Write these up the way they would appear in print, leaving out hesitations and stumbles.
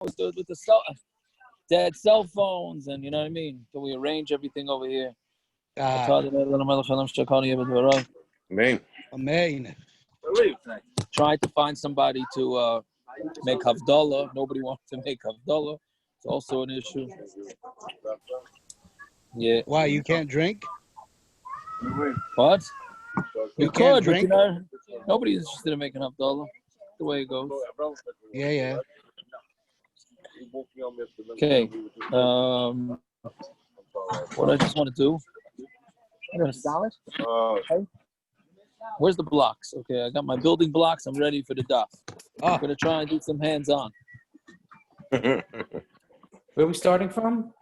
with the dead cell phones, and you know what I mean. So we arrange everything over here. Amen. Amen. Trying to find somebody to make havdalah. Nobody wants to make havdalah. It's also an issue. Yeah. Why, you can't drink? What? You can't could, drink? but you know, nobody's interested in making havdalah. The way it goes. Yeah. Okay. What I just want to do? I'm gonna salad. Where's the blocks? Okay, I got my building blocks. I'm ready for the daf. I'm gonna try and do some hands-on. Where are we starting from?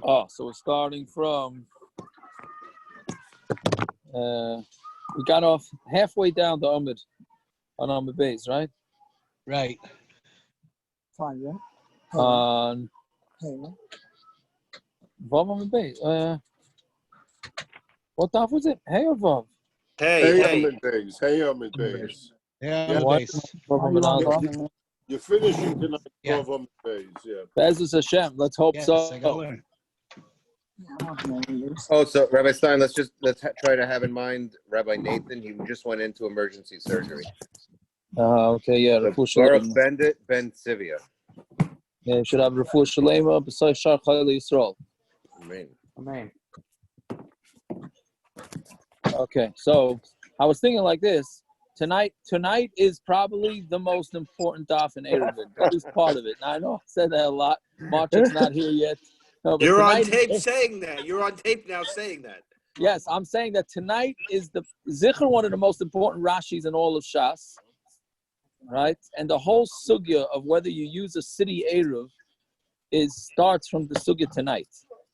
So we're starting from. We got off halfway down the Amud on Amud base, right? Right. Fine, yeah. On Vav Amud base. What daf was it? Hey or Vav? Hey. Amud base. Hey, Amud base. Yeah, What? base. You're finishing tonight. Yeah. Amud base. Yeah. Be'ezus Hashem. Let's hope Yes, so. I gotta learn. Oh, so Rabbi Stein, let's try to have in mind Rabbi Nathan. He just went into emergency surgery. Okay, yeah. So Baruch Bendit Ben Sivia. Yeah, you should have Refuah Shalema b'Sai Shar Chayil Yisrael. Amen. Okay, so I was thinking like this. Tonight is probably the most important daf in Eruvin, at least part of it. Now, I know I said that a lot. Marchuk's not here yet. No, You're on tape saying that. You're on tape now saying that. Yes, I'm saying that tonight is the Zikr, one of the most important Rashis in all of Shas, right? And the whole sugya of whether you use a city eruv starts from the sugya tonight.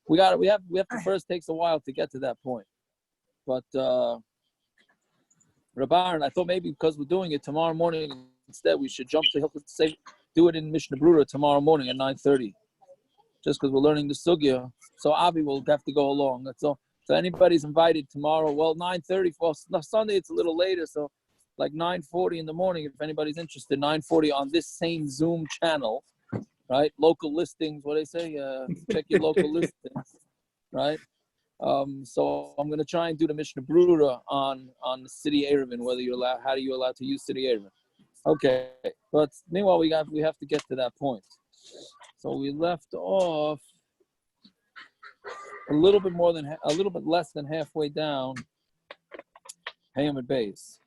We have to first, takes a while to get to that point. But Rabban, I thought maybe because we're doing it tomorrow morning instead, we should jump to do it in Mishnah Brura tomorrow morning at 9:30. Just because we're learning the sugya, so Avi will have to go along. That's all. So anybody's invited tomorrow. Well, 9:30 for Sunday. It's a little later, so like 9:40 in the morning. If anybody's interested, 9:40 on this same Zoom channel, right? Local listings. What do they say? Check your local listings, right? So I'm gonna try and do the Mishnah Brura on the city Eruvin. Whether you're allowed, how are you allowed to use city Eruvin? Okay, but meanwhile we have to get to that point. So we left off a little bit less than halfway down Hamid base.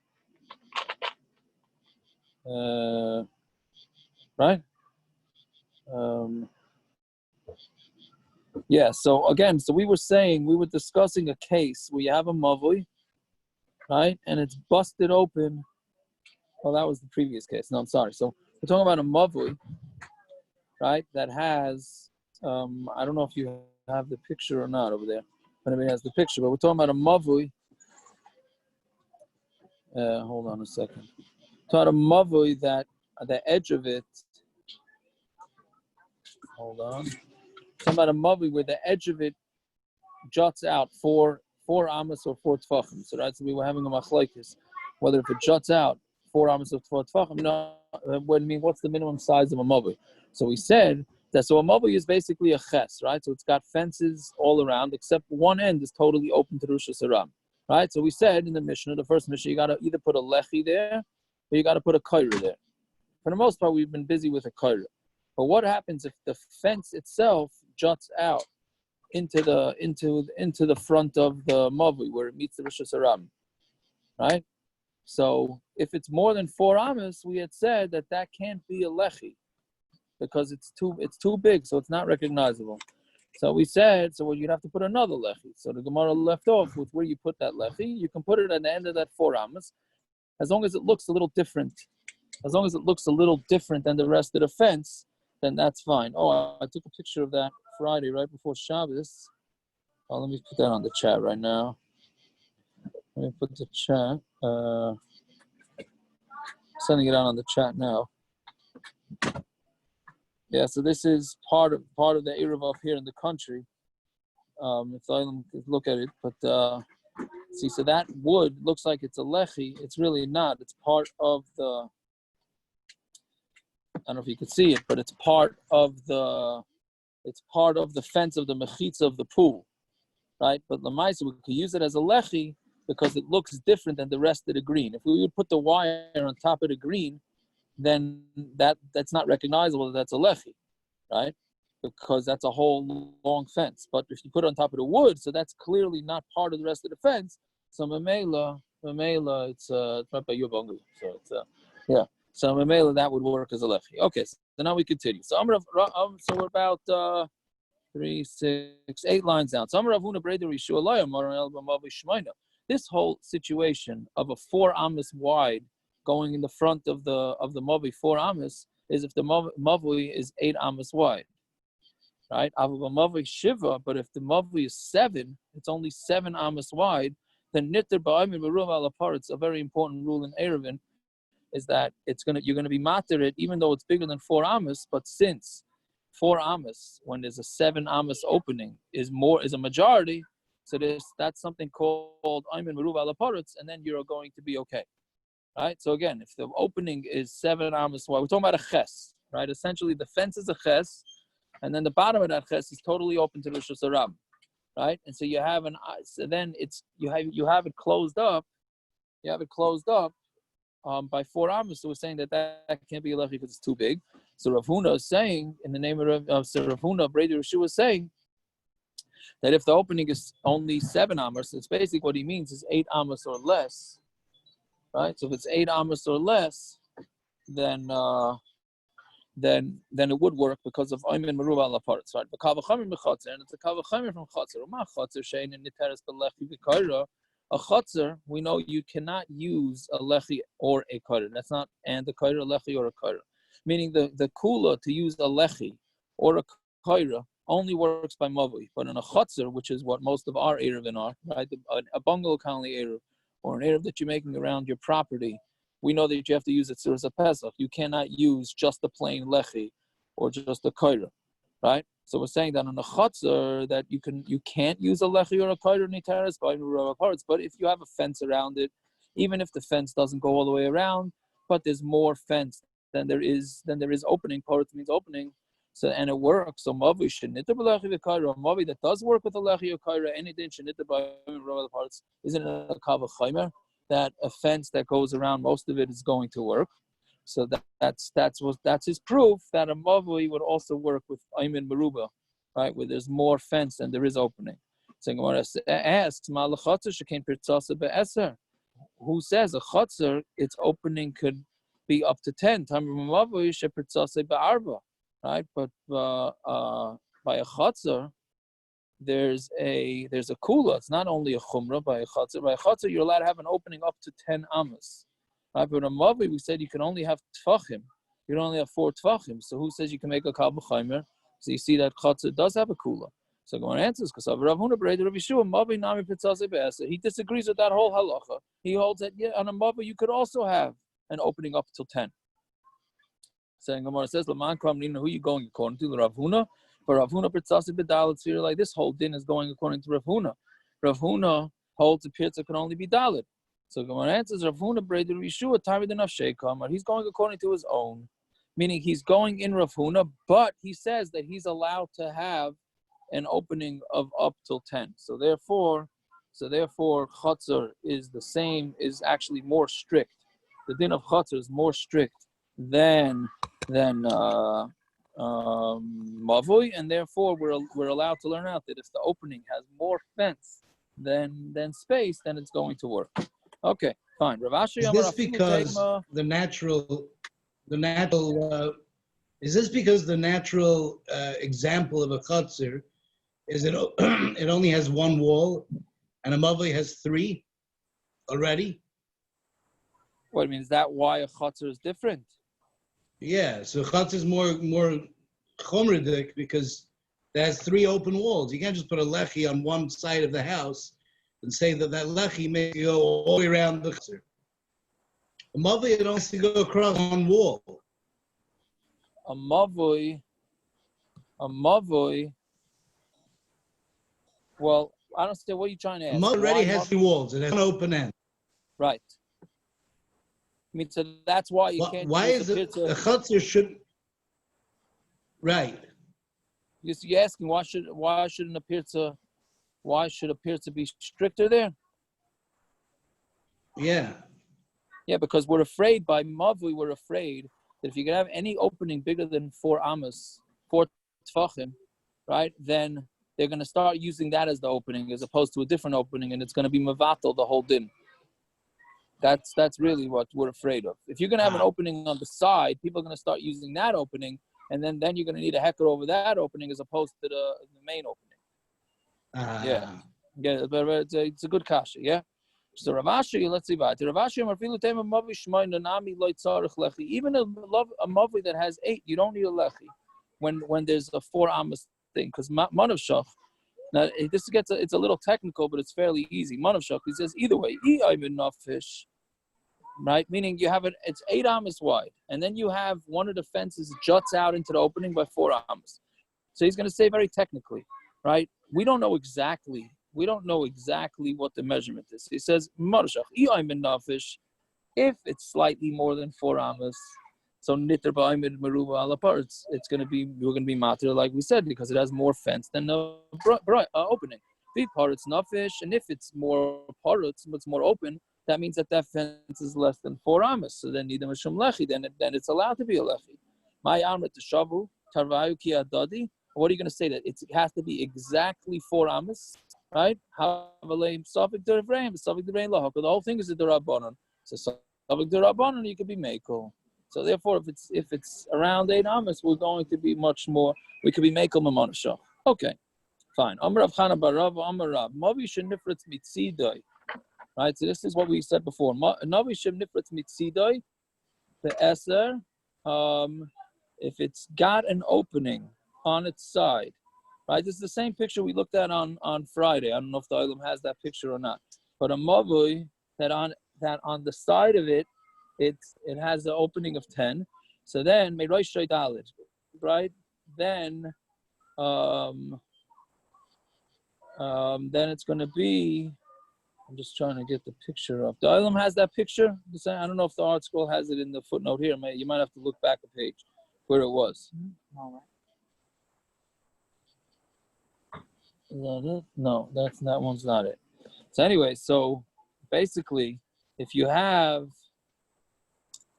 Right? Yeah, so again, we were discussing a case where you have a mavui, right? And it's busted open. Well, that was the previous case. No, I'm sorry. So we're talking about a mavui, right? That has, I don't know if you have the picture or not over there. If anybody has the picture, but we're talking about a mavui. Hold on a second. We're talking about a mavui that the edge of it. Hold on. We're talking about a mavui where the edge of it juts out four amas or 4 tefachim. So that's, we were having a machlokes whether if it juts out 4 amas or 4 tefachim. No, what's the minimum size of a mavui? So we said that a mavui is basically a ches, right? So it's got fences all around, except one end is totally open to Reshus Haram, right? So we said in the Mishnah, the first Mishnah, you got to either put a lechi there, or you got to put a kaira there. For the most part, we've been busy with a kaira. But what happens if the fence itself juts out into the front of the mavui where it meets the Reshus Haram, right? So if it's more than 4 amas, we had said that can't be a lechi, because it's too big, so it's not recognizable. So we said, you'd have to put another lechi. So the Gemara left off with where you put that lechi. You can put it at the end of that 4 amas, as long as it looks a little different. As long as it looks a little different than the rest of the fence, then that's fine. Oh, I took a picture of that Friday right before Shabbos. Oh, let me put that on the chat right now. Let me put the chat. Sending it out on the chat now. Yeah, so this is part of the eruv up here in the country. If I look at it, but see, so that wood looks like it's a lechi. It's really not. It's part of the. don't know if you could see it, but it's part of the fence of the mechitza of the pool, right? But lamaisa, we could use it as a lechi because it looks different than the rest of the green. If we would put the wire on top of the green, then that's not recognizable that that's a lechi, right? Because that's a whole long fence. But if you put it on top of the wood, so that's clearly not part of the rest of the fence. So mamela, it's not by your bungalow. So it's yeah. So mamela, that would work as a lechi. Okay, so now we continue. So so we're about 3, 6, 8 lines down. So this whole situation of a 4 amas wide going in the front of the mavui 4 amas is if the mavui is 8 amas wide. Right? Mavui shiva, but if the mavui is 7, it's only 7 amas wide, then nitter ba'amin eruv ala par. It's a very important rule in Eruvin, is that you're gonna be matir it even though it's bigger than 4 amas, but since 4 amas, when there's a 7 amas opening, is a majority, so that's something called aymin eruv ala paritz, and then you're going to be okay. Right? So again, if the opening is 7 amas wide, we're talking about a ches, right? Essentially the fence is a ches, and then the bottom of that ches is totally open to the Reshus harabim, right? And so you have you have it closed up. You have it closed up by 4 amas. So we're saying that can't be a lechi because it's too big. So Rav Huna is saying, in the name of Rav Huna, Brady Reshus is saying that if the opening is only 7 amas, it's basically what he means is 8 amas or less, right? So if it's 8 amas or less, then it would work because of aymin meruv ala paritz, right? And it's a kavachamim from chotzer. A chotzer, we know you cannot use a lechi or a kaira. That's not and the kaira, a lechi or a kaira. Meaning the kula to use a lechi or a kaira only works by mavui. But in a chotzer, which is what most of our eruvin are, right? A bungalow kind of eruv, or an eruv that you're making around your property, we know that you have to use it as a pesach. You cannot use just a plain lechi or just a kaira, right? So we're saying that on a chotzer that you can't use a lechi or a kaira niteres by meruv parts. But if you have a fence around it, even if the fence doesn't go all the way around, but there's more fence than there is opening. Parts means opening. So and it works. So mavui shenita b'lechi v'kaira. Mavui that does work with a lechi or kaira. Anything shenita by meruv parts isn't a kavachaymer. That a fence that goes around, most of it is going to work. So that's his proof that a mavui would also work with aymin meruba, right? Where there's more fence than there is opening. So Gemara asks, who says a chotzer, its opening could be up to 10? Right? But by a chotzer, there's a kula. It's not only a chumra by a chotzer. By a chotzer, you're allowed to have an opening up to 10 amas. Right? But a mavui, we said you can only have tefachim. You can only have 4 tefachim. So who says you can make a kal b'chaymer? So you see that chotzer does have a kula. So Gemara answers because Rav Huna Breder Rav Yeshua mavui nami pitzasei be'eser. He disagrees with that whole halacha. He holds that on a mavui you could also have an opening up till 10. So Gemara says, "Laman kam nina, who you going according to? Rav Huna." For Rav Huna pitzasei bedalit. So you're like this whole din is going according to Rav Huna. Rav Huna holds the pirza can only be dalit. So Gemara answers, Rav Huna Breder Rav Yeshua tarid nafshei kamar. He's going according to his own, meaning he's going in Rav Huna, but he says that he's allowed to have an opening of up till 10. So therefore, Chatzar is actually more strict. The din of Chatzar is more strict than mavui, and therefore we're allowed to learn out that if the opening has more fence than space, then it's going to work. Okay, fine. Rav Ashi, Is this because the natural example of a chutzir is it only has 1 wall, and a mavui has 3 already? What means that why a chutzir is different? Yeah, so chutzir is more chomridik because it has 3 open walls. You can't just put a lechi on one side of the house and say that lechi may go all the way around the chutzir. A mavui, it only has to go across 1 wall. A mavui. Well, I don't understand what you're trying to ask. A mavui already has 3 walls. It has 1 open end. Right. I mean, so that's why you can't. Why is it a chutzir should? Right. You're asking why should appear to be stricter there? Yeah. Yeah, because we're afraid by mavui, we're afraid that if you can have any opening bigger than 4 amas, 4 tefachim, right, then they're going to start using that as the opening as opposed to a different opening, and it's going to be mavatal the whole din. That's really what we're afraid of. If you're going to have an opening on the side, people are going to start using that opening, and then you're going to need a hecker over that opening as opposed to the main opening. Yeah, but it's a good kasha, yeah? So Rav Ashi, let's see about it. Rav Ashi, even a mavui that has 8, you don't need a lechi when there's a 4 amas thing, because manav shach. Now it's a little technical, but it's fairly easy. Manav shach, he says either way, fish, right? Meaning you have it's 8 amas wide, and then you have one of the fences juts out into the opening by 4 amas. So he's going to say very technically, right? We don't know exactly what the measurement is. He says, if it's slightly more than 4 amas, so we're going to be matir, like we said, because it has more fence than the opening. And if it's more parutz, it's more open, that means that fence is less than 4 amas. So then then it's allowed to be a lechi. My amrit shavu tarvayu ki adadi. What are you going to say that it has to be exactly 4 amas? Right? The whole thing is a derabanan. So Safek derabanan, you could be mekel. So therefore, if it's around 8 amas, we're going to be much more. We could be mekel mamonashach. Okay, fine. Amar Rav Chana bar Rav Amar Rav Mavi shenifretz mitzidai. Right. So this is what we said before. Mavi shenifretz mitzidai. The eser, if it's got an opening on its side. Right, this is the same picture we looked at on Friday. I don't know if the Olam has that picture or not. But a mavui that on the side of it, it has the opening of 10. So then right? Then it's going to be. I'm just trying to get the picture up. The Olam has that picture. I don't know if the art scroll has it in the footnote here. You might have to look back a page where it was. All right. Is that it? No, that one's not it. So anyway, so basically, if you have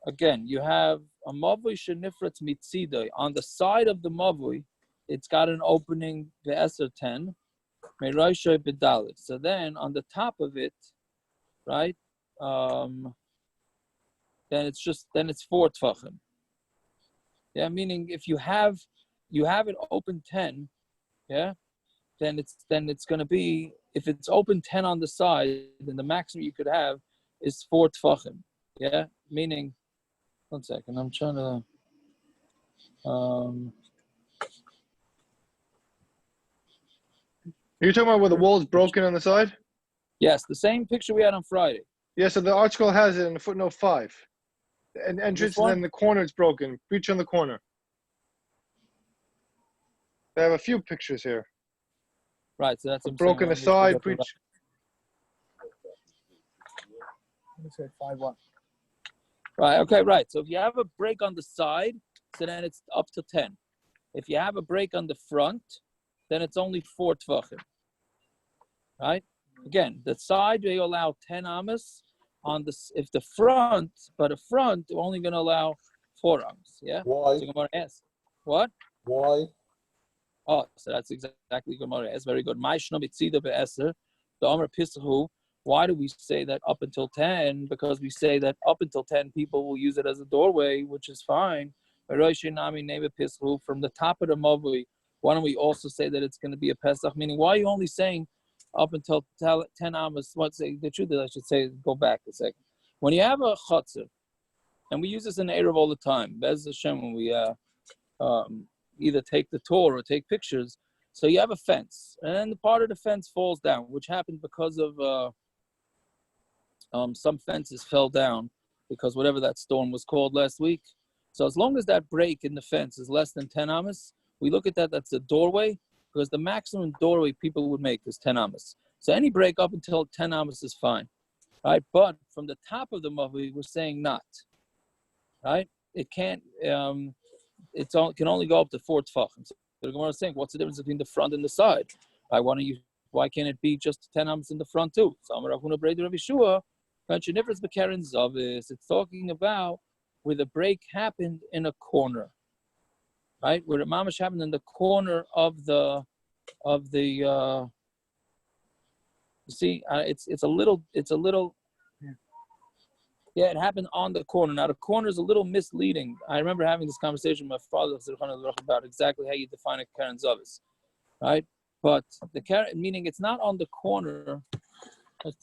a mavui shenifretz mitzidai on the side of the mavui, it's got an opening the eser 10, meirayshay bedalit. So then on the top of it, right? Then it's 4 tefachim. Yeah, meaning if you have it open 10, yeah. Then it's going to be, if it's open 10 on the side, then the maximum you could have is 4 tefachim. Yeah, meaning, one second, I'm trying to. You're talking about where the wall is broken on the side? Yes, the same picture we had on Friday. Yeah, so the article has it in footnote 5. An entrance and then the corner is broken. Breach on the corner. They have a few pictures here. Right, so that's broken aside, breach. Let me say 5-1. Right, okay, right. So if you have a break on the side, so then it's up to 10. If you have a break on the front, then it's only 4 tefachim. Right? Again, the side they allow 10 amas. If the front, they're only going to allow 4 amas. Yeah. Why? So Gemara asks, what? Why? Oh, so that's exactly Gemara. That's very good. My shno mitzida be'eser, the Omer Pisahu. Why do we say that up until 10? Because we say that up until 10, people will use it as a doorway, which is fine. From the top of the mavui, why don't we also say that it's going to be a Pesach? Meaning, why are you only saying up until 10 amas? The truth is, I should say, go back a second. When you have a chutzner, and we use this in the eruv all the time, Bez Hashem, when we either take the tour or take pictures. So you have a fence, and then the part of the fence falls down, which happened because of some fences fell down because whatever that storm was called last week. So as long as that break in the fence is less than 10 amas, we look at that's a doorway, because the maximum doorway people would make is 10 amas. So any break up until 10 amas is fine, right? But from the top of the mavui, we're saying not, right? It can't. can only go up to 4 tefachim. So the Gemara is saying, what's the difference between the front and the side? Why can't it be just 10 amos in the front too? So Amar Rav Huna Breder Rav Yeshua, it's talking about where the break happened in a corner, right? Where the mamash happened in the corner of the you see, it's a little. Yeah, it happened on the corner. Now, the corner is a little misleading. I remember having this conversation with my father about exactly how you define a Karen Zavis, right? But the Karen, meaning it's not on the corner.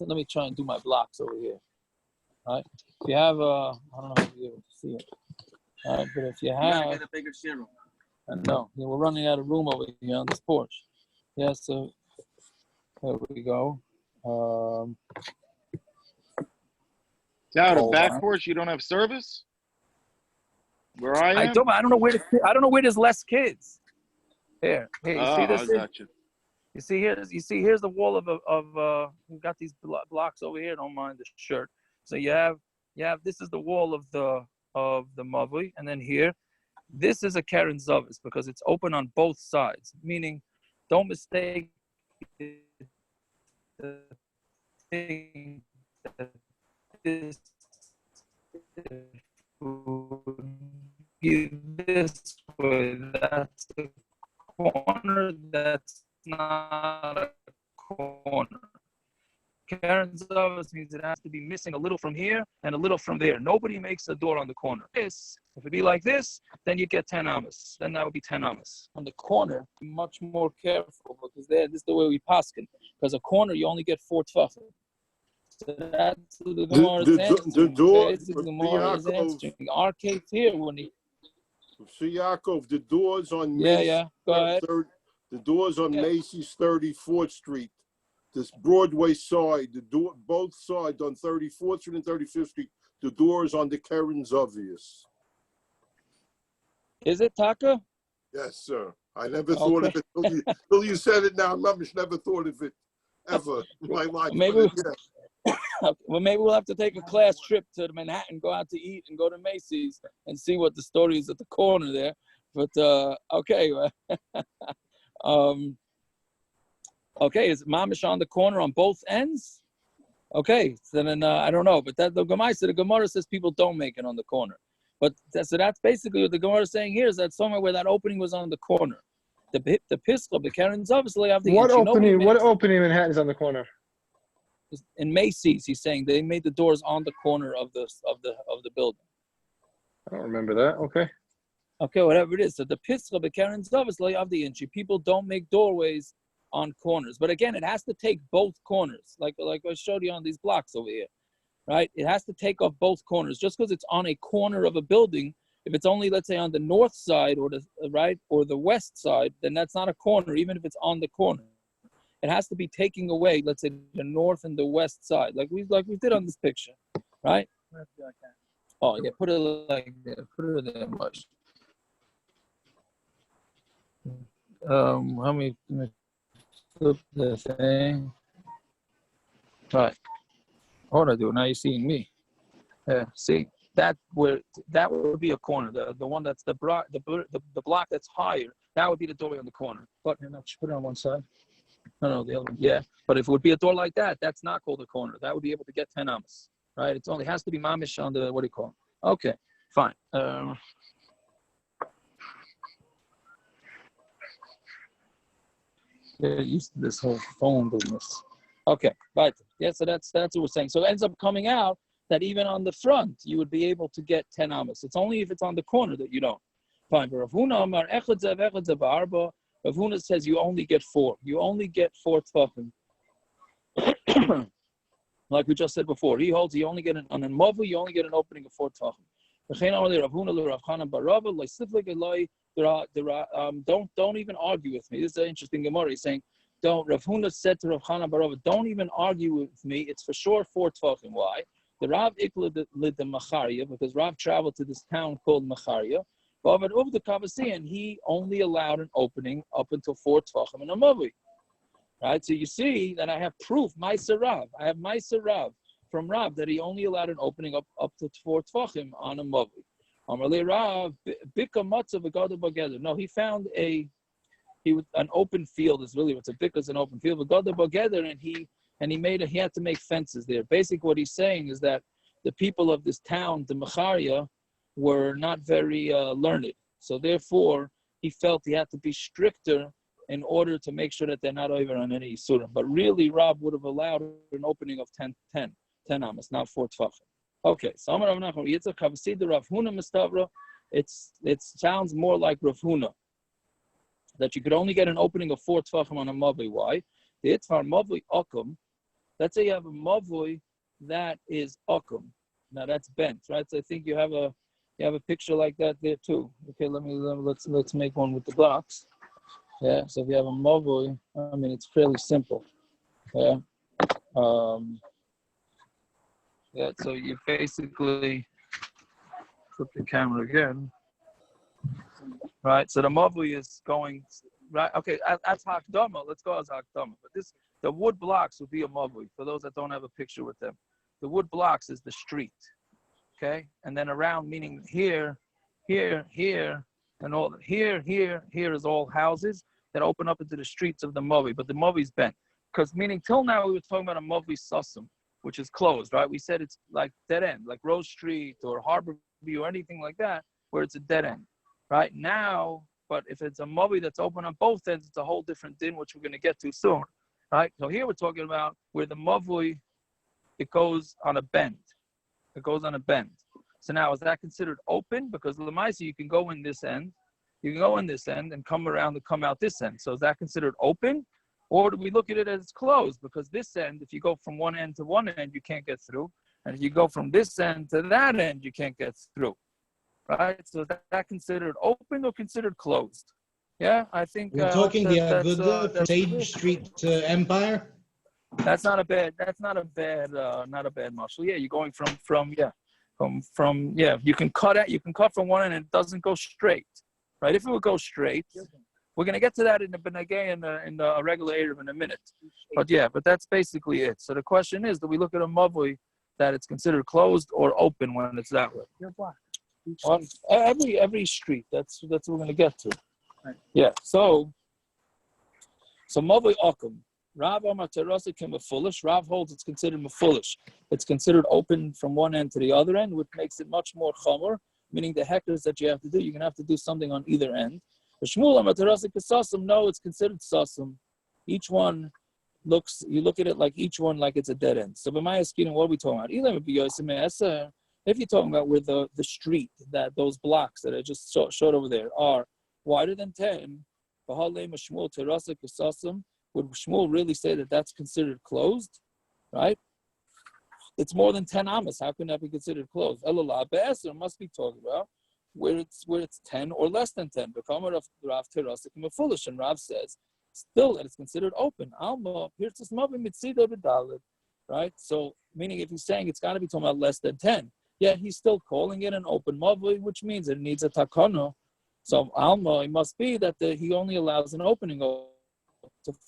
Let me try and do my blocks over here, right? If you have I don't know if you're able to see it, right? But if you have, get a bigger serum. I know, yeah, we're running out of room over here on this porch. Yeah, so there we go. Now the back porch, you don't have service? Where I am? I don't know where there's less kids. Here, you see this? I got you. You see here's the wall of we've got these blocks over here. Don't mind the shirt. So you have this is the wall of the mavui, and then here, this is a Karen Zavis because it's open on both sides. Meaning, don't mistake the thing that this way. That's a corner. That's not a corner. Karen's office means it has to be missing a little from here and a little from there. Nobody makes a door on the corner. If it be like this, then you get 10 amas. Then that would be 10 amas. On the corner, be much more careful because this is the way we paskin. Because a corner, you only get 4 tefachim. So that's the Gemara's the door. the Gemara's answering. Our case here, when he. So Yaakov, the doors on Yeah. Go ahead. The doors on Macy's 34th Street. This Broadway side, the door, both sides on 34th Street and 35th Street, the doors on the Karen's obvious. Is it Taka? Yes, sir. I never thought of it till you said it now. I never thought of it ever in my life. Well, maybe we'll have to take a class trip to Manhattan, go out to eat, and go to Macy's and see what the story is at the corner there. But okay. Okay, is mamish on the corner on both ends? Okay, so then I don't know, but that the Gemara says people don't make it on the corner. But so that's basically what the Gemara is saying here is that somewhere where that opening was on the corner. The Pisco, the Karen's obviously have the what opening in Manhattan is on the corner? In Macy's, he's saying they made the doors on the corner of the building. I don't remember that. Okay, whatever it is. So the Pisco, the Karen's obviously have the inchi. People don't make doorways on corners, but again, it has to take both corners, like I showed you on these blocks over here, right? It has to take off both corners. Just because it's on a corner of a building, if it's only, let's say, on the north side or the right or the west side, then that's not a corner, even if it's on the corner. It has to be taking away, let's say, the north and the west side, like we did on this picture, right? Oh yeah, put it like that. Put it that much. How many? Flip the thing. Right. What I do now? You're seeing me. See that would be a corner. The one that's the block that's higher. That would be the doorway on the corner. But just put it on one side. No, the other one. Yeah. But if it would be a door like that, that's not called a corner. That would be able to get 10 amas. Right. It only has to be mamish on the what do you call it? Okay. Fine. They're used to this whole phone business. Okay, right. Yeah, so that's what we're saying. So it ends up coming out that even on the front, you would be able to get 10 amas. It's only if it's on the corner that you don't. Fine. But Rav Huna says you only get 4. You only get 4 tefachim. Like we just said before, he holds you only get on a mavui, you only get an opening of 4 tefachim. Don't even argue with me. This is an interesting Gemara. He's saying, Rav Huna said to Rav Chanan Barava, don't even argue with me. It's for sure 4 tefachim. Why? The Rav ikla lid the Macharia, because Rav traveled to this town called Macharia. And he only allowed an opening up until 4 tefachim in a mavui. Right? So you see that I have proof, Ma'aser Rav. I have Ma'aser Rav from Rav that he only allowed an opening up to 4 tefachim on a mavui. Amarli Rav, bika matzah v'gada b'geder. No, he found an open field. Is really what's a bika is an open field. V'gada b'geder, and he had to make fences there. Basically, what he's saying is that the people of this town, the Mecharia, were not very learned. So therefore, he felt he had to be stricter in order to make sure that they're not over on any Yisurim. But really, Rab would have allowed an opening of 10 amas, not 4 tefachim. Okay, so Amar Rav Nachman, Yitzchak Havasida Rav Huna Mistavra, it sounds more like Rav Huna, that you could only get an opening of 4 tefachim on a mavui. Why? The Itfar mavui akum, let's say you have a mavui that is akum. Now that's bent, right? So I think you have a picture like that there too. Okay, let's make one with the blocks. Yeah, so if you have a mavui, I mean it's fairly simple. Yeah. Yeah, so you basically flip the camera again. Right, so the mavui is going right. Okay, that's hakdama. Let's go as hakdama. But the wood blocks would be a mavui. For those that don't have a picture with them, the wood blocks is the street. Okay, and then around, meaning here, and all here is all houses that open up into the streets of the mavui. But the mavui is bent, because meaning till now we were talking about a mavui sasum, which is closed, right? We said it's like dead end, like Rose Street or Harbor View or anything like that, where it's a dead end. Right now, but if it's a mavui that's open on both ends, it's a whole different din, which we're going to get to soon, right? So here we're talking about where the mavui, it goes on a bend. It goes on a bend. So now, is that considered open? Because Lamaisi, you can go in this end, and come around and come out this end. So is that considered open? Or do we look at it as closed? Because this end, if you go from one end to one end, you can't get through. And if you go from this end to that end, you can't get through. Right? So is that considered open or consideed closed? Yeah, I think we're talking the Aguda from Sage Street to Empire. That's not a bad muscle. Yeah, you're going from you can cut from one end and it doesn't go straight. Right? If it would go straight, we're gonna get to that in the regular eruv in a minute. But that's basically it. So the question is, do we look at a mavui that it's considered closed or open when it's that way? On every street. That's what we're gonna get to. Right. Yeah. So mavui akum. Rav Amar Terasa came foolish. Rav holds it's considered foolish. It's considered open from one end to the other end, which makes it much more chomer, meaning the hectares that you have to do, you're gonna have to do something on either end. The Shmuel Amar Terasa Kasasum, no, it's considered sasum. Each one you look at it like each one like it's a dead end. So by my asking, what are we talking about? If you're talking about where the street, that those blocks that I just showed over there are wider than 10, would Shmuel really say that that's considered closed? Right? It's more than 10 amas. How can that be considered closed? It must be talking about where it's 10 or less than 10. Rav foolish, and Rav says still that it's considered open. Alma, here's this mavui mitzida b'dalet. Right? So meaning if he's saying it's got to be talking about less than 10. Yeah, he's still calling it an open mavui, which means it needs a takana. So Alma, it must be that he only allows an opening to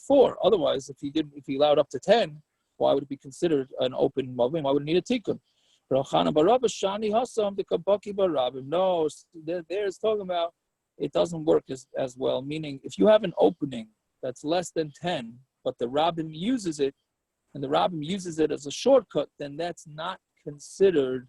4. Otherwise, if he allowed up to 10, why would it be considered an open mavui? Why would it need a tikkun? No, there's talking about it doesn't work as well. Meaning, if you have an opening that's less than 10, but the rabim uses it, and the rabim uses it as a shortcut, then that's not considered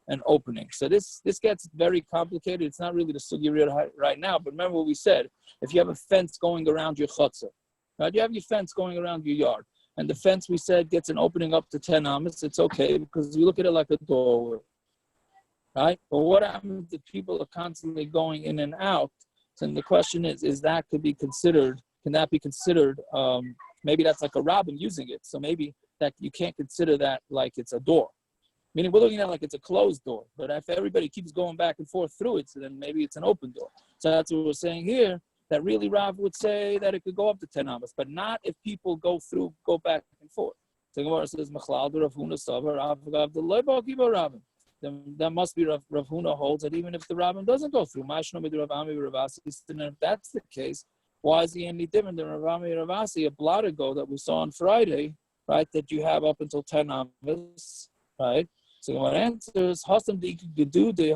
an opening. So this gets very complicated. It's not really the sugya right now, but remember what we said. If you have a fence going around your chutzah, right? You have your fence going around your yard, and the fence, we said, gets an opening up to 10 amas, it's okay, because you look at it like a doorway, right? But what happens if people are constantly going in and out? And the question is that can that be considered, maybe that's like a rabbin using it, so maybe that you can't consider that like it's a door. Meaning we're looking at it like it's a closed door, but if everybody keeps going back and forth through it, so then maybe it's an open door. So that's what we're saying here, that really Rav would say that it could go up to 10 amas, but not if people go back and forth. So Gemara says, then that must be Rav Huna holds that even if the rabbin doesn't go through. And if that's the case, why is he any different than Rav Ami Ravasi, a blotted go that we saw on Friday, right, that you have up until 10 amas, right? So the answer is Hasam the Gedu the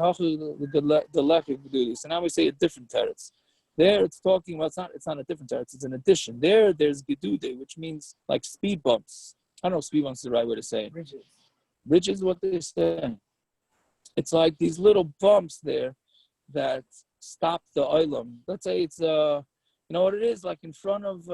Lechi Gedu. So now we say a different teretz. There it's talking about it's not a different teretz, it's an addition. There's Gedude, which means like speed bumps. I don't know if speed bumps is the right way to say it. Ridges is what they say. It's like these little bumps there that stop the oilam. Let's say it's you know what it is, like in front of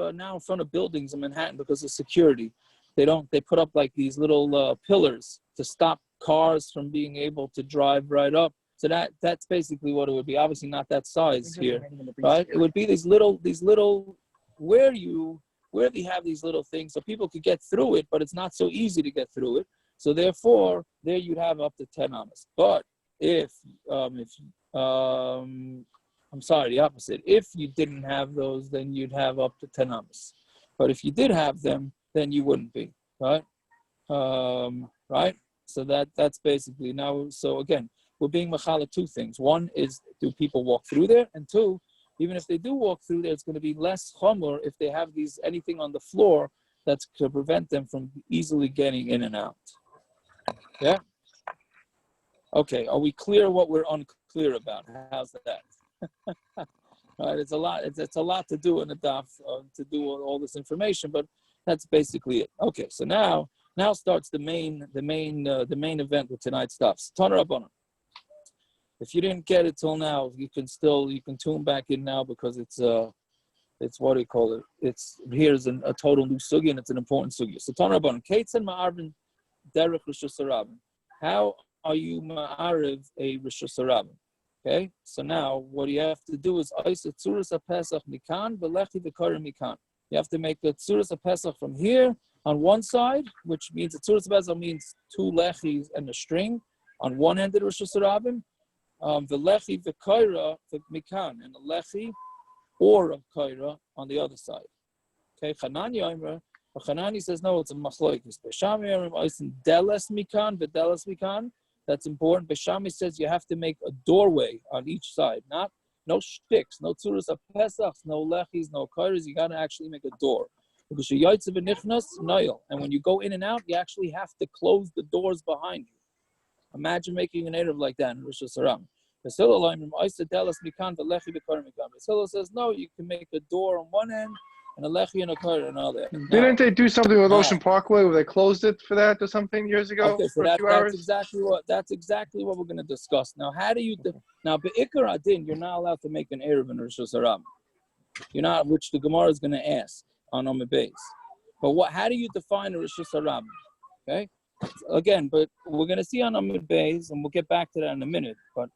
buildings in Manhattan because of security. They put up like these little pillars to stop cars from being able to drive right up. So that's basically what it would be. Obviously not that size here, right? It would be these little where they have these little things so people could get through it, but it's not so easy to get through it. So therefore, there you'd have up to 10 amas. But the opposite. If you didn't have those, then you'd have up to 10 amas. But if you did have them, then you wouldn't be, right? Right? So that's basically now. So again, we're being machala two things. One is, do people walk through there? And two, even if they do walk through there, it's going to be less chumor if they have anything on the floor that's to prevent them from easily getting in and out. Yeah? Okay, are we clear what we're unclear about? How's that? Right, it's a lot to do in a daf to do all this information, but that's basically it. Okay, so now starts the main event with tonight's stuff. Tana Rabbanan. If you didn't get it till now, you can tune back in now because it's what do you call it? Here's a total new sugi and it's an important sugi. So Tana Rabbanan, Keitzan ma'arvin derech Reshus harabim. How are you ma'ariv a Reshus harabim? Okay, so now what you have to do is Isa Tzuras HaPesach Mikan, Velechi V'Korim Mikan. You have to make the Tzuras HaPesach from here on one side, which means the Tzuras HaPesach means two lechis and a string on one end of the Reshus harabim. V'Lechi V'Koira Mikan, and a lechi or a koira on the other side. Okay, Chanani says no, it's a Machlokes. Beshami Yomer Isa Deles Mikan, V'Deles Mikan. That's important. Beshami says you have to make a doorway on each side, no sticks, no tzuras pesachs, no lechis, no kairas. You got to actually make a door. Because you yaitz v'nichnas noil, and when you go in and out, you actually have to close the doors behind you. Imagine making an eruv like that in Reshus harabim. Basila says no, you can make a door on one end and a lechi and a kaira on the other. Didn't they do something with Ocean Parkway where they closed it for that or something years ago? Okay, so that's exactly what we're going to discuss. Now, how do you be'ikar adin, you're not allowed to make an eruv in Reshus harabim. You're not, which the Gemara is going to ask on Amud Beis. But how do you define a Reshus harabim? Okay, again, but we're going to see on Amud Beis, and we'll get back to that in a minute. But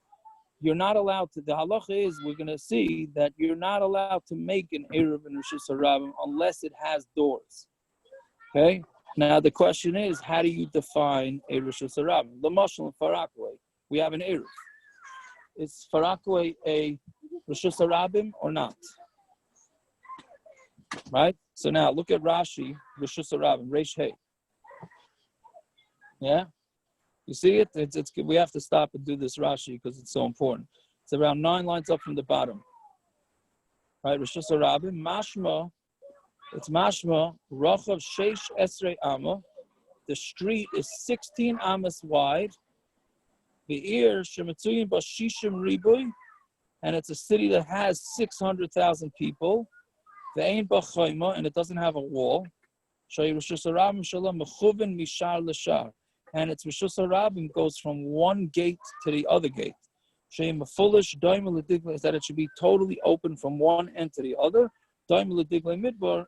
you're not allowed to. The halacha is we're going to see that you're not allowed to make an eruv in Reshus harabim unless it has doors. Okay. Now the question is, how do you define a Reshus harabim? L'mashal and farakwe, we have an eruv. Is farakwe a Reshus harabim or not? Right. So now look at Rashi, Reshus harabim, Reish Hey. Yeah. You see it? We have to stop and do this Rashi because it's so important. It's around 9 lines up from the bottom. Right? Reshus harabim, mashma, it's mashma, rachav sheish esrei amma. The street is 16 amas wide. The ear, shemetzuyim bashishim ribuy, and it's a city that has 600,000 people. The ain b'chayma, and it doesn't have a wall. Shay Reshus harabim shalom mechuven mishar l'shar. And its Reshus harabim goes from one gate to the other gate. Sheim foolish daimel l'diglei is that it should be totally open from one end to the other. Daimel l'diglei midbar,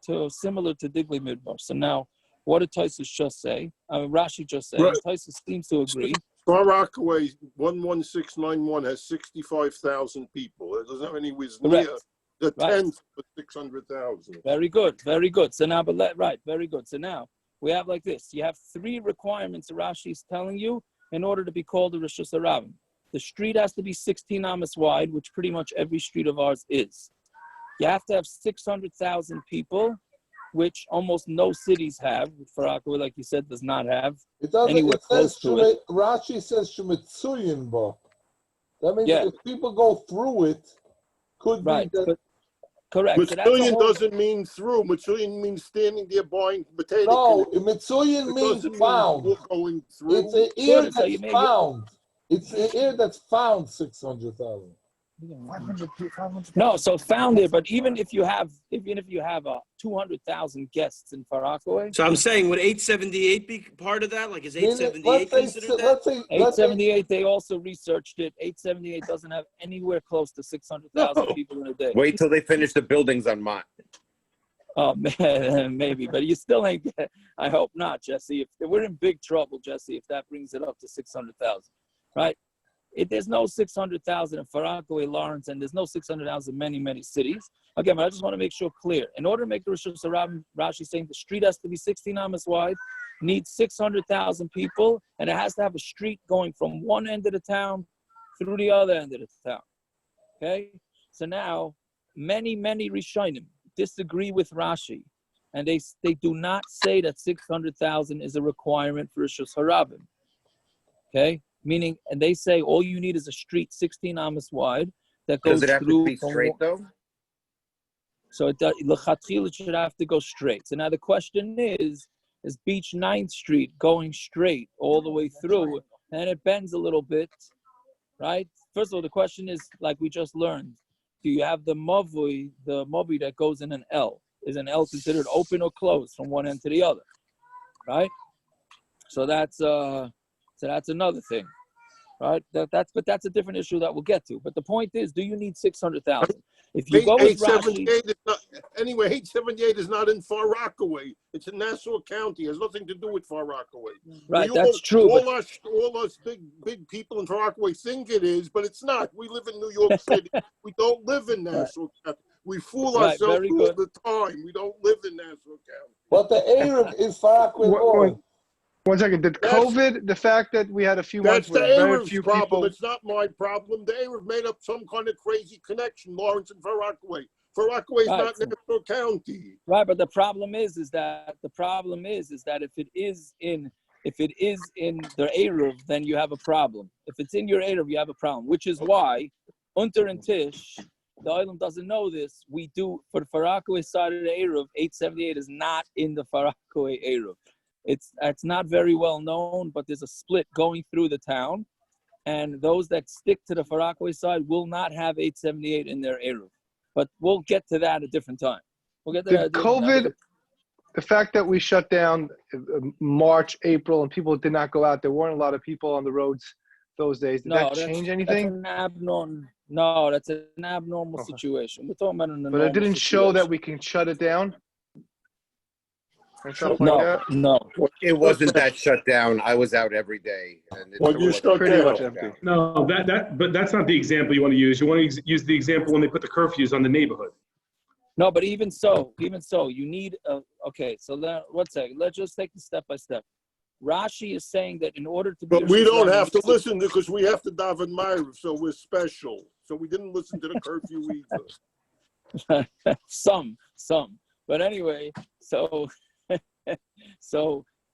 to similar to diglei midbar. So now, what did Taisus just say? Rashi just said. Right. Taisus seems to agree. Far Rockaway 11691 has 65,000 people. It doesn't have any near the 10th of 600,000. Very good, very good. So now, very good. So now. We have like this. You have 3 requirements Rashi is telling you in order to be called a Reshus harabim. The street has to be 16 amas wide, which pretty much every street of ours is. You have to have 600,000 people, which almost no cities have. Farakwe, like you said, does not have anywhere close to it. Rashi says shemetzuyin bo. That means if people go through it, could be that. Correct. So that's a Mitzuyin whole, doesn't mean through. Mitzuyin means standing there buying potato. No, chips. Mitzuyin It means doesn't mean found. going through. It's an Sure, ear so you that's may- found. It's an ear that's found 600,000. 500. no, so found it. But even if you have 200,000 guests in Far Rockaway, So I'm saying, would 878 be part of that? Like, is Meaning, 878 considered that? let's say 878, they also researched it. 878 doesn't have anywhere close to 600,000 people in a day. Wait till they finish the buildings on Mott. Oh, man, maybe, but you still ain't. I hope not, Jesse. If we're in big trouble, Jesse, if that brings it up to 600,000, right? There's no 600,000 in Far Rockaway, Lawrence, and there's no 600,000 in many cities. Again, but I just want to make sure clear. In order to make the Reshus harabim, Rashi saying the street has to be 16 amas wide, needs 600,000 people, and it has to have a street going from one end of the town through the other end of the town. Okay? So now, many Rishonim disagree with Rashi, and they do not say that 600,000 is a requirement for Reshus harabim. Okay? Meaning, and they say all you need is a street 16 amas wide that goes Does it have through. to be straight though? So it should have to go straight. So now the question is Beach 9th Street going straight all the way through, and it bends a little bit, right? First of all, the question is, like we just learned, do you have the mavui that goes in an L? Is an L considered open or closed from one end to the other, right? So that's another thing, right? That's a different issue that we'll get to. But the point is, do you need 600,000? If you go with Rashi, 878 is not in Far Rockaway. It's in Nassau County. It has nothing to do with Far Rockaway. right? That's true. All us big people in Far Rockaway think it is, but it's not. We live in New York City. We don't live in Nassau County. We fool ourselves all the time. We don't live in Nassau County. But the eruv is Far Rockaway. One second. Did COVID, the fact that we had a few months That's where the very Eruv's few problem. people... It's not my problem. The Eruv made up some kind of crazy connection, Lawrence and Far Rockaway. Far Rockaway is not Nassau County. Right, but the problem is that if it is in the eruv, then you have a problem. If it's in your eruv, you have a problem. Which is why, Unter and Tish, the Olam doesn't know this. We do for the Far Rockaway side of the eruv. 878 is not in the Far Rockaway eruv. It's not very well known, but there's a split going through the town, and those that stick to the Far Rockaway side will not have 878 in their eruv. But we'll get to that at a different time. We'll get to that. COVID, the fact that we shut down March, April, and people did not go out, there weren't a lot of people on the roads those days. Did that change anything? That's an abnormal situation. We're talking about an abnormal But it didn't show that we can shut it down? No. It wasn't that shut down. I was out every day. And you pretty much empty. No, but that's not the example you want to use. You want to use the example when they put the curfews on the neighborhood. No, but even so, you need okay. So one second. Let's just take it step by step. Rashi is saying that in order to be, but we don't have to listen because we have to daven Ma'ariv, so we're special. So we didn't listen to the curfew either. some, but anyway, so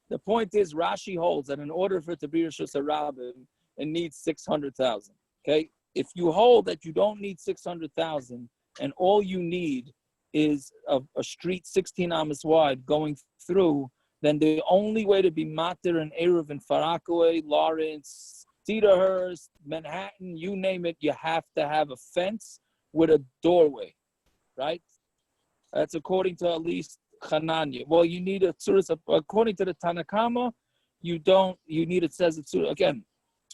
the point is, Rashi holds that in order for it to be Reshus harabim, it needs 600,000. Okay, if you hold that you don't need 600,000, and all you need is a street 16 amas wide going through, then the only way to be matir and eruv in Far Rockaway, Lawrence, Cedarhurst, Manhattan, you name it, you have to have a fence with a doorway, right? That's according to at least Chananya. Well, you need a tzuras, according to the Tanakama, you need it says it again.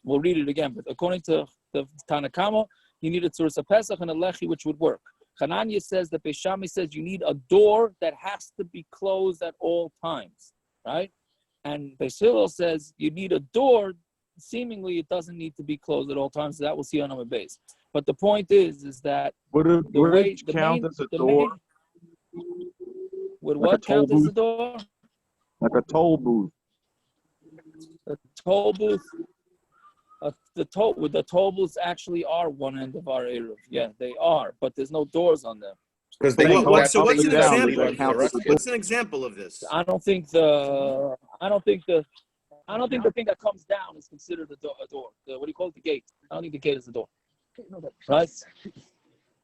We'll read it again, but according to the Tanakama, you need a tzuras Pesach and a lechi, which would work. Chananya says that Beis Shammai says you need a door that has to be closed at all times, right? And Beis Hillel says you need a door. Seemingly, it doesn't need to be closed at all times. So that we'll see on our base. But the point is that would it count as a door? Would what count as a door? Like a toll booth. A toll booth. The toll booths actually are one end of our eruv. Yeah, they are, but there's no doors on them. Because so what's an example? What's an example of this? I don't think the thing that comes down is considered a door. What do you call it? The gate. I don't think the gate is the door. Right?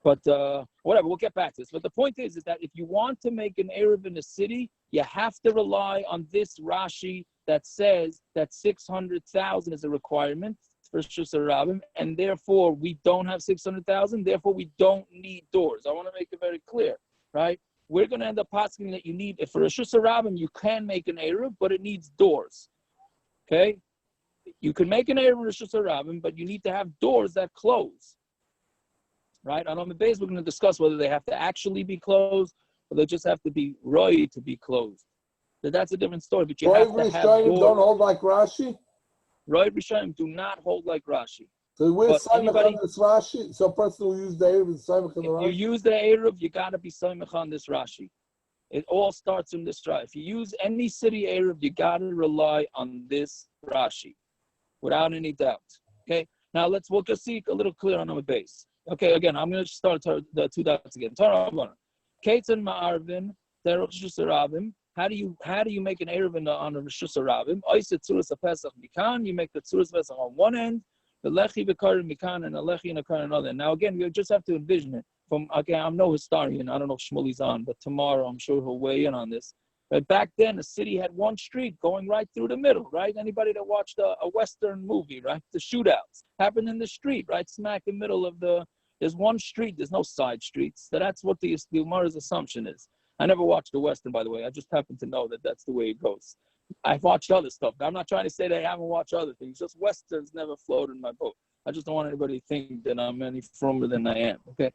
But whatever, we'll get back to this. But the point is that if you want to make an eruv in a city, you have to rely on this Rashi that says that 600,000 is a requirement for Reshus harabim, and therefore we don't have 600,000. Therefore, we don't need doors. I want to make it very clear, right? We're going to end up asking that you need, if for Reshus harabim you can make an eruv, but it needs doors. Okay, you can make an eruv in Reshus harabim, but you need to have doors that close. Right? On the base, we're going to discuss whether they have to actually be closed or they just have to be roy to be closed. So that's a different story. But you have to have doors. Don't hold like Rashi? Roy Rishayim do not hold like Rashi. So we're Saimach on this Rashi? So a person will use the Eruv and Saimach on the Rashi? If you use the Eruv, you got to be Saimach on this Rashi. It all starts from this Rashi. If you use any city Eruv, you got to rely on this Rashi without any doubt. Okay? Now we'll just see a little clear on our base. Okay, again, I'm going to start the two dots again. Ketan ma'arvin, Reshus harabim. How do you make an eruv on a Reshus harabim? Oiset tzuras pesach mikan. You make the tzuras pesach on one end, the lechi v'karim mikan, and the lechi and the karim on the other end. Now again, you just have to envision it. I'm no historian. I don't know if Shmuel's on, but tomorrow I'm sure he'll weigh in on this. But back then, the city had one street going right through the middle, right? Anybody that watched a Western movie, right? The shootouts happened in the street, right? Smack in the middle of there's one street, there's no side streets. So that's what the Gemara's assumption is. I never watched the Western, by the way. I just happen to know that that's the way it goes. I've watched other stuff. I'm not trying to say that I haven't watched other things. Just Westerns never flowed in my boat. I just don't want anybody to think that I'm any frommer than I am, okay?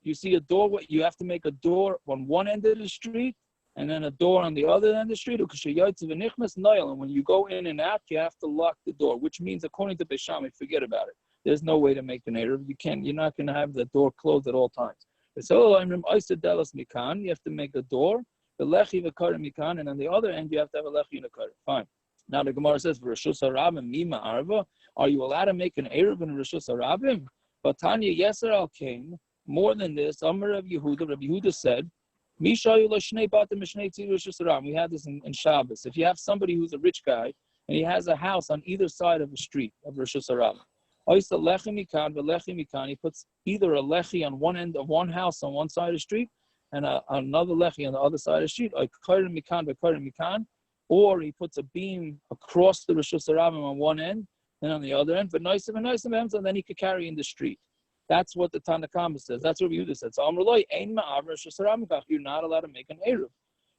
You see a door, you have to make a door on one end of the street and then a door on the other end of the street. And when you go in and out, you have to lock the door, which means, according to Beshami, forget about it. There's no way to make an eruv. You're not going to have the door closed at all times. So you have to make a door, the lechi v'karim mikan, and on the other end, you have to have a lechi and a karim. Fine. Now the Gemara says, Reshus harabim mima arva. Are you allowed to make an eruv in Reshus harabim? But Tanya Yeser al came. More than this, Amar Rav Yehuda said, we had this in Shabbos. If you have somebody who's a rich guy and he has a house on either side of a street of Reshus harabim, he puts either a lechi on one end of one house on one side of the street and another lechi on the other side of the street, or he puts a beam across the Reshus harabim on one end and on the other end, but nice and then he could carry in the street. That's what the Tanakama says. That's what Yehuda said. So you're not allowed to make an eruv.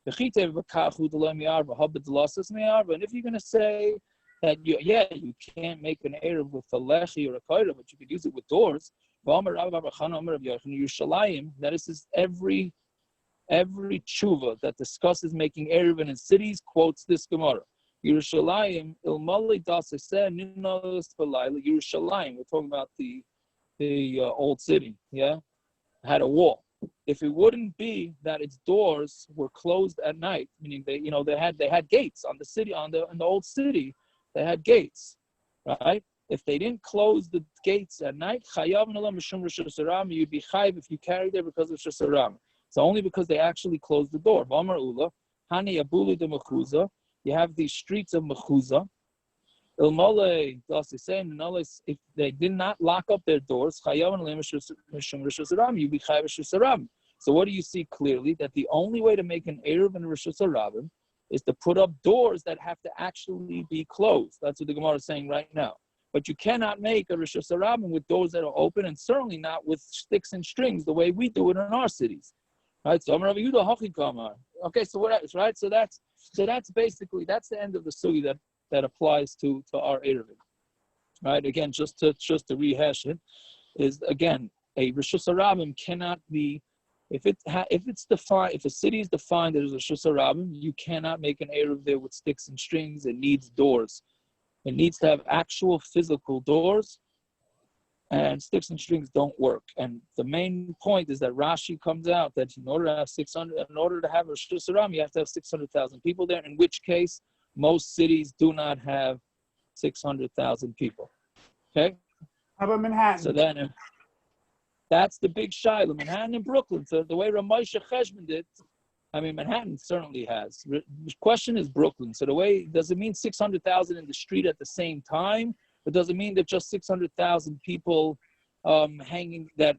And if you're going to say that you can't make an eruv with a lechi or a kaira, but you could use it with doors, that is every tshuva that discusses making eruv in cities quotes this Gemara. Yerushalayim, Yerushalayim. We're talking about the old city, had a wall. If it wouldn't be that its doors were closed at night, meaning they had gates on the city, in the old city, they had gates, right? If they didn't close the gates at night, you'd be chayiv if you carried there because of Reshus harabim. So only because they actually closed the door. You have these streets of mechuzah. If they did not lock up their doors, you'd be chayiv. So what do you see clearly? That the only way to make an eruv in Reshus harabim is to put up doors that have to actually be closed. That's what the Gemara is saying right now. But you cannot make a Reshus harabim with doors that are open, and certainly not with sticks and strings the way we do it in our cities. Right? So okay, so what else, right? So that's basically the end of the sugi that applies to our eruvin. Right? Again, just to rehash it, is again a Reshus harabim cannot be. If it's defined, if a city is defined as a Reshus harabim, you cannot make an eruv there with sticks and strings. It needs doors. It needs to have actual physical doors, and sticks and strings don't work. And the main point is that Rashi comes out that in order to have a Reshus harabim, you have to have 600,000 people there. In which case, most cities do not have 600,000 people. Okay. How about Manhattan? So then. That's the big shiloh. Manhattan and Brooklyn. So the way Ramosha Cheshman did, Manhattan certainly has. The question is Brooklyn. So does it mean 600,000 in the street at the same time? It doesn't mean that just 600,000 people hanging that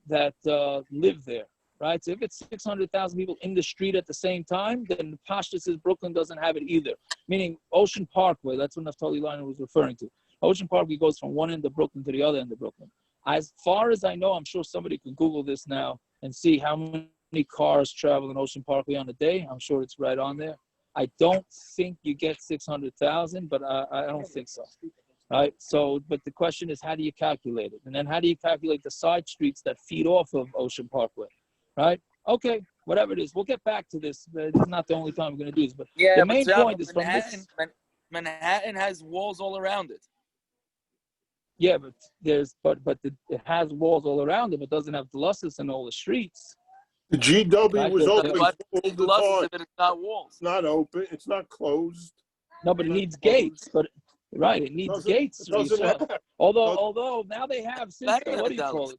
live there, right? So if it's 600,000 people in the street at the same time, then Pashta says Brooklyn doesn't have it either. Meaning Ocean Parkway, that's what Naftali Liner was referring to. Ocean Parkway goes from one end of Brooklyn to the other end of Brooklyn. As far as I know, I'm sure somebody could Google this now and see how many cars travel in Ocean Parkway on a day. I'm sure it's right on there. I don't think you get 600,000, but I don't think so. Right. So, but the question is, how do you calculate it? And then how do you calculate the side streets that feed off of Ocean Parkway? Right. Okay. Whatever it is, we'll get back to this. This is not the only time we're going to do this. But the main point is from this. Manhattan has walls all around it. Yeah, but it has walls all around it, but doesn't have glosses in all the streets. The GW Right, was open all the Glosses time. if it's not walls. It's not open. It's not closed. No, but it needs gates. But right, it needs gates. Although now they have since the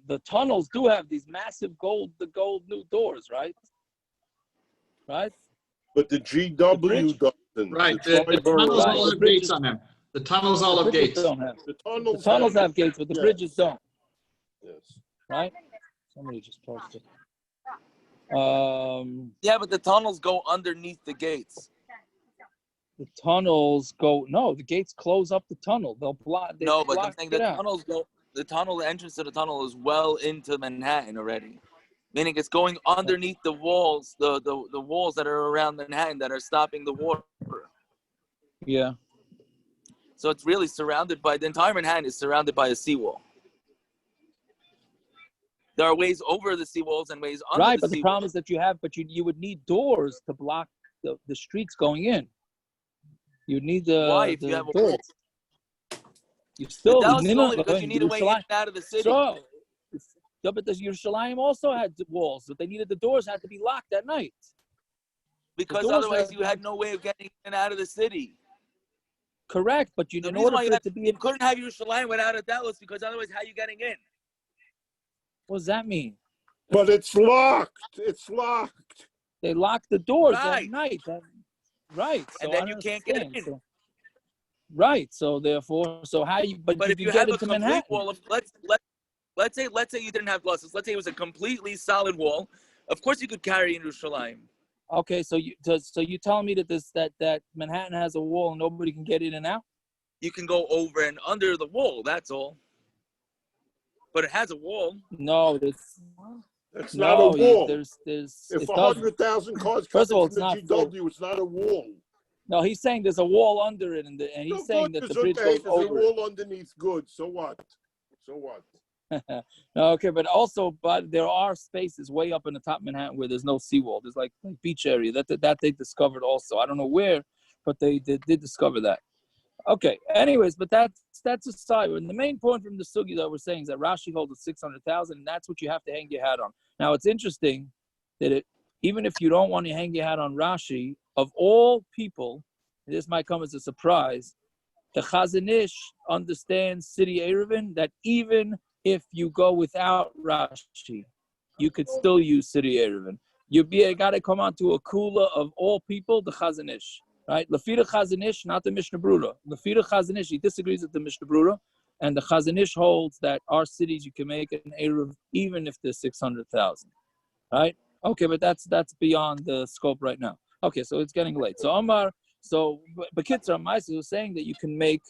the tunnels do have these massive gold new doors, right? Right. But the GW doesn't. Right. The tunnels all have gates on them. The tunnels all have gates. The tunnels have gates, but the bridges don't. Yes. Right? Somebody just posted. Yeah, but the tunnels go underneath the gates. The tunnels go. No, the gates close up the tunnel. They'll block. No, but I'm saying the tunnels go. The tunnel, the entrance to the tunnel is well into Manhattan already. Meaning it's going underneath the walls, the walls that are around Manhattan that are stopping the water. Yeah. So it's really surrounded by, the entire Manhattan is surrounded by a seawall. There are ways over the seawalls and ways under right, the but the problem is that you would need doors to block the streets going in. You need the if you have a doors. wall? You still because you need a way in and out of the city. So, yeah, but the Yerushalayim also had walls, but they needed the doors had to be locked at night. Because otherwise you had no way of getting in and out of the city. Correct, but you couldn't have Yerushalayim without a Dallas because otherwise how are you getting in? What does that mean? But it's locked. It's locked. They lock the doors at night. Right. And then you can't get in. So, right. So therefore, how you? But if you have a complete wall of let's say you didn't have glosses. Let's say it was a completely solid wall. Of course, you could carry in Yerushalayim. Okay, so you telling me that that Manhattan has a wall and nobody can get in and out? You can go over and under the wall. That's all. But it has a wall. No, it's not a wall. There's if 100,000 cars come into the GW, it's not a wall. No, he's saying there's a wall under it, and he's saying that the bridge goes over. There's a wall underneath. Good. So what? No, okay, but there are spaces way up in the top of Manhattan where there's no seawall. There's like beach area that they discovered also. I don't know where, but they did discover that. Okay. Anyways, but that's aside. And the main point from the sugi that we're saying is that Rashi holds at 600,000, and that's what you have to hang your hat on. Now, it's interesting that even if you don't want to hang your hat on Rashi, of all people, this might come as a surprise, the Chazon Ish understands City Eruvin that even if you go without Rashi, you could still use City Eruvin. You got to come onto a kula of all people, the Chazon Ish. Right? Lafira Chazon Ish, not the Mishnah Brura. Lafira Chazon Ish, he disagrees with the Mishnah Brura, and the Chazon Ish holds that our cities you can make an eruv even if there's 600,000. Right? Okay, but that's beyond the scope right now. Okay, so it's getting late. So Omar, Bekitzer Maisa was saying that you can make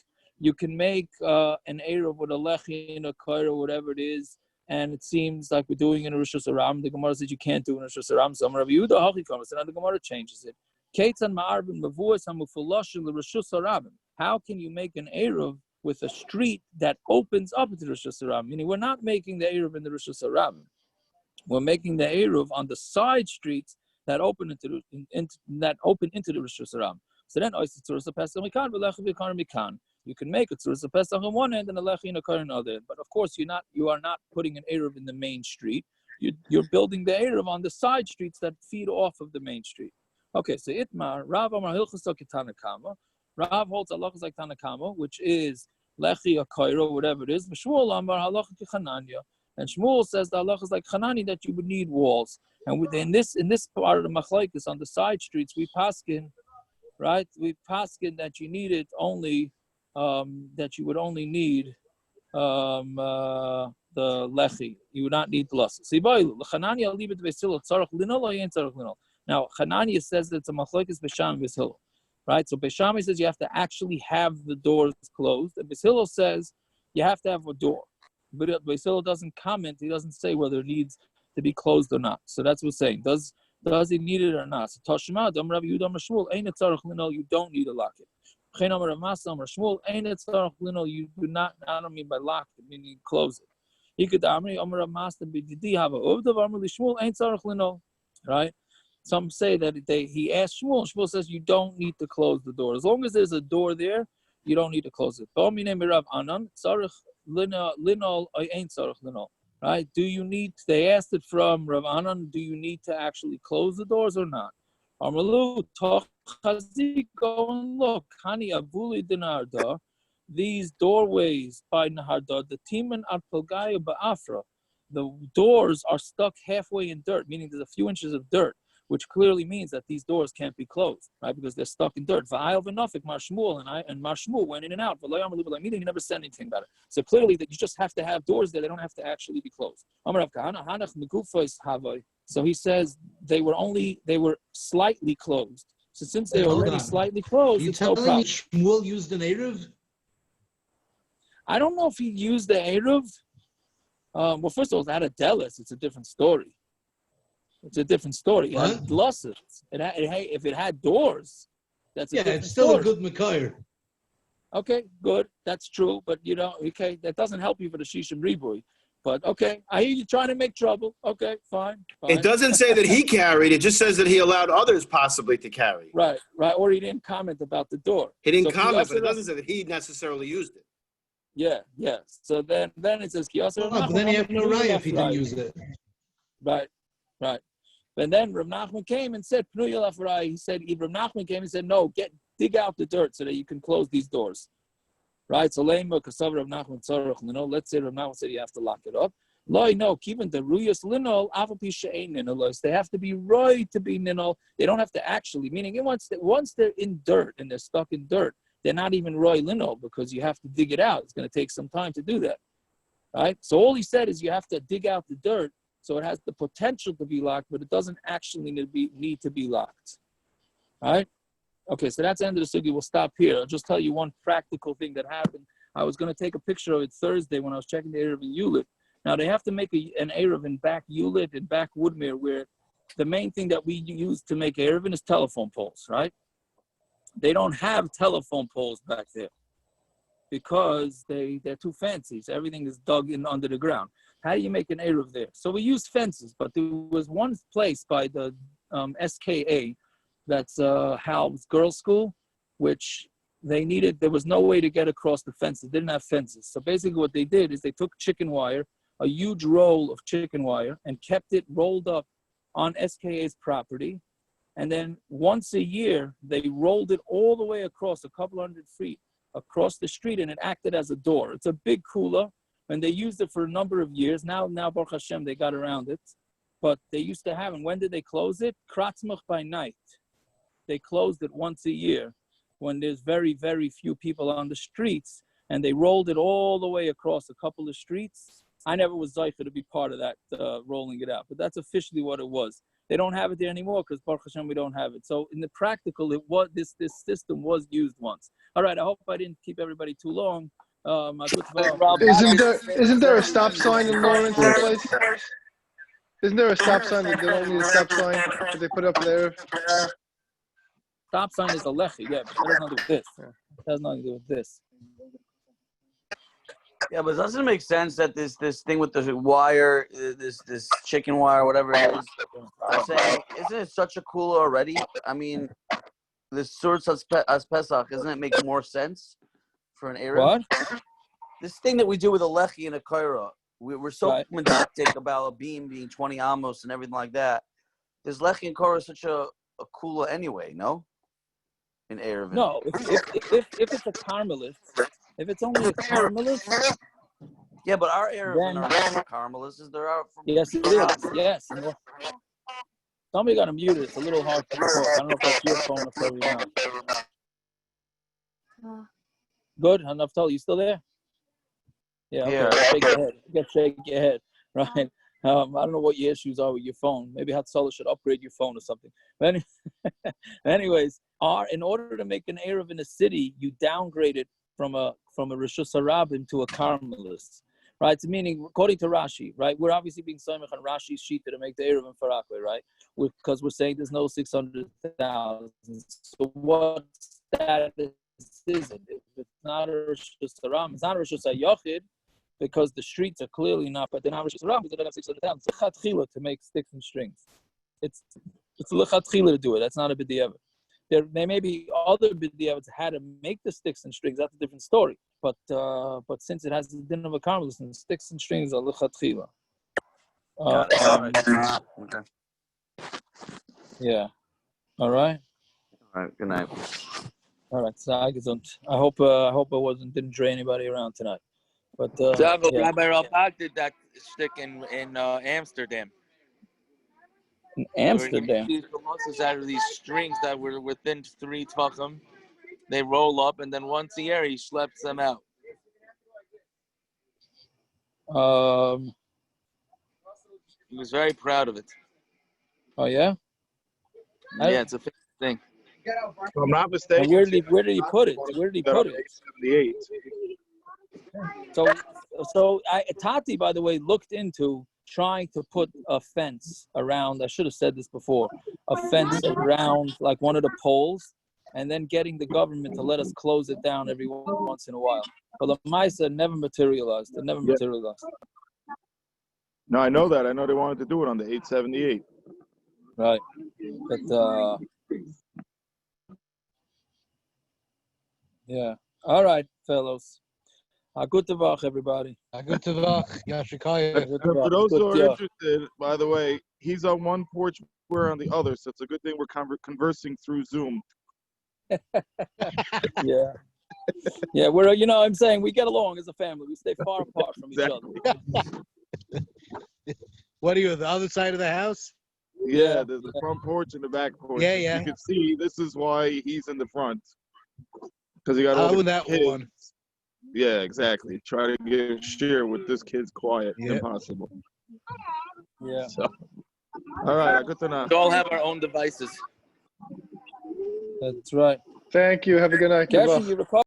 an eruv with a lechi and a kaira, whatever it is, and it seems like we're doing it in Reshus Aram. The Gemara says you can't do it in Reshus Aram. So Rav Yehuda Hachi comes, and the Gemara changes it. How can you make an eruv with a street that opens up into Reshus Aram? Meaning we're not making the eruv in the Reshus Aram. We're making the eruv on the side streets that open into the Reshus Aram. So then you can make it Tzuras Pesach on one end and a lechi and a kar on the other end. But of course you are not putting an eruv in the main street. You're building the eruv on the side streets that feed off of the main street. Okay, so Itmar, Rav Amar Hilchas Tanakama. Rav holds halachas like Tanakama, which is lechi, a kairo, whatever it is. Shmuel Amar halacha kichananya, and Shmuel says the halachas like Chanani that you would need walls. And in this part of the Machlokes on the side streets, we paskin right? We paskin that you need it only, that you would only need the lechi. You would not need the lus. Now, Hanania says that it's a machlokes Besham and Bishilo, right? So Besham says you have to actually have the doors closed, and Bishilo says you have to have a door. But Bishilo doesn't comment. He doesn't say whether it needs to be closed or not. So that's what we're saying. Does he need it or not? So Tashma, Dam Rav Yehuda Amar Shmuel, ain't it tzarich linol? You don't need a locket. Chen Amar Rav Masa Amar Shmuel, ain't it tzarich linol? You do not. I don't mean by lock it, meaning you close it. He could Amri Amar Rav Masa b'didi hava uvdav Amar Li Shmuel ain't tzarich linol, right? Some say that he asked Shmuel. Shmuel says you don't need to close the door. As long as there's a door there, you don't need to close it. Right? Do you need? They asked it from Rav Anan. Do you need to actually close the doors or not? Amalu Tochazi, go and look. Hani Abuli Neharda. These doorways by Neharda, the Timan at Pelgaya Ba'afra. The doors are stuck halfway in dirt, meaning there's a few inches of dirt, which clearly means that these doors can't be closed, right? Because they're stuck in dirt. Va'ayel v'nafik Mar Shmuel and Mar Shmuel went in and out. Meaning he never said anything about it. So clearly that you just have to have doors there; they don't have to actually be closed. So he says they were slightly closed. So since they were already slightly closed, You it's no telling me problem. Shmuel used an eruv? I don't know if he used the eruv. Well, first of all, it had a delis. It's a different story. It's a different story. It had glosses. If it had doors, that's a different it's still story. a good Mekayr. Okay, good. That's true. But, okay, that doesn't help you for the Shishim Ribui. But, okay, I hear you trying to make trouble. Okay, fine. It doesn't say that he carried. It just says that he allowed others possibly to carry. Right. Or he didn't comment about the door. He didn't comment, but it doesn't say that he necessarily used it. Yeah. So then it says, but then you have no right if he didn't use it. Right. And then Rav Nachman came and said, he said, Rav Nachman came and said, no, dig out the dirt so that you can close these doors. Right? So let's say Rav Nachman said you have to lock it up. No, keeping the ruyas linol, they have to be right to be ninol. They don't have to actually, meaning once they're in dirt and they're stuck in dirt, they're not even roy linol because you have to dig it out. It's going to take some time to do that. Right? So all he said is you have to dig out the dirt. So it has the potential to be locked, but it doesn't actually need to be locked. All right? Okay, so that's the end of the sugi. We'll stop here. I'll just tell you one practical thing that happened. I was going to take a picture of it Thursday when I was checking the eruv in Ulit. Now, they have to make an eruv in back Ulit and back Woodmere, where the main thing that we use to make eruv is telephone poles, right? They don't have telephone poles back there because they're too fancy. So everything is dug in under the ground. How do you make an eruv there? So we use fences, but there was one place by the SKA, that's Hal's girls' school, which there was no way to get across the fences. They didn't have fences. So basically what they did is they took chicken wire, a huge roll of chicken wire, and kept it rolled up on SKA's property. And then once a year, they rolled it all the way across a couple hundred feet across the street, and it acted as a door. It's a big kula. And they used it for a number of years. Now, Baruch Hashem, they got around it. But they used to have, and when did they close it? Kratzmach by night. They closed it once a year when there's very, very few people on the streets. And they rolled it all the way across a couple of streets. I never was zeicher to be part of that, rolling it out. But that's officially what it was. They don't have it there anymore because Baruch Hashem, we don't have it. So in the practical, this system was used once. All right, I hope I didn't keep everybody too long. Isn't there a stop sign in Lawrence someplace? Isn't there a stop sign that they don't need a stop sign that they put up there? Stop sign is a lechi, yeah, but that has nothing to do with this. That has nothing to do with this. Yeah, but doesn't it make sense that this thing with the wire, this chicken wire, whatever it is, I'm saying, isn't it such a cooler already? I mean, this sorts as Pesach, doesn't it make more sense for an eruv? What? This thing that we do with a lechi and a kaira, we're so medactic about a beam being 20 amos and everything like that. This lechi and kaira is such a cooler anyway, no? In eruv. No, if it's a kermilis, if it's only a kermilis. Yeah, but our eruv are not kermilis. There are. Yes, it is. Yes. Somebody got to mute it. It's a little hard to talk. I don't know if that's your phone or probably not. Good. Naftali, you still there? Yeah. Okay. Yeah. Shake your head. You got to shake your head, right? I don't know what your issues are with your phone. Maybe Hatzalah should upgrade your phone or something. But anyways, in order to make an eruv in a city, you downgrade it from a Reshus harabim to a kermilis, right? It's meaning, according to Rashi, right? We're obviously being soymech on Rashi's sheet to make the eruv in Farakwe, right? Because we're saying there's no 600,000. So what status is it? If it's not a Reshus harabim, it's not a Reshus hayochid, because the streets are clearly not, but they're not Reshus harabim because they don't have 600,000. It's a lechatchila to make sticks and strings. It's a lechatchila to do it. That's not a b'diavad. There may be other b'diavad how to make the sticks and strings. That's a different story. But since it has the din of a kermilis, and sticks and strings are lechatchila. Okay. Yeah. All right. All right. Good night. All right. I hope I didn't drain anybody around tonight. But yeah. Rabbi Rabak did that stick in Amsterdam. In Amsterdam. These kermilis out of these strings that were within 3 tefachim. They roll up, and then once a year he schleps them out. He was very proud of it. Oh yeah. Yeah, it's a famous thing. If I'm not mistaken. And where did he put it? Where did he put it? 78. So Tati, by the way, looked into trying to put a fence around. I should have said this before. A fence around like one of the poles, and then getting the government to let us close it down every once in a while. But the Maisa never materialized. It never materialized. No, I know that. I know they wanted to do it on the 878. Right. But yeah. All right, fellows. Good tevach, everybody. Good tevach. Yashikaya. For those who are interested, by the way, he's on one porch, we're on the other, so it's a good thing we're conversing through Zoom. Yeah. Yeah, I'm saying we get along as a family. We stay far apart from each other. What are you, the other side of the house? Yeah, there's the front porch and the back porch. Yeah, As yeah. you can see, this is why he's in the front. Because he got all the kids. One. Yeah, exactly. Try to get share with this kid's quiet. Yep. Impossible. Yeah. So, all right, good to know. We all have our own devices. That's right. Thank you. Have a good night. Cassie, you recall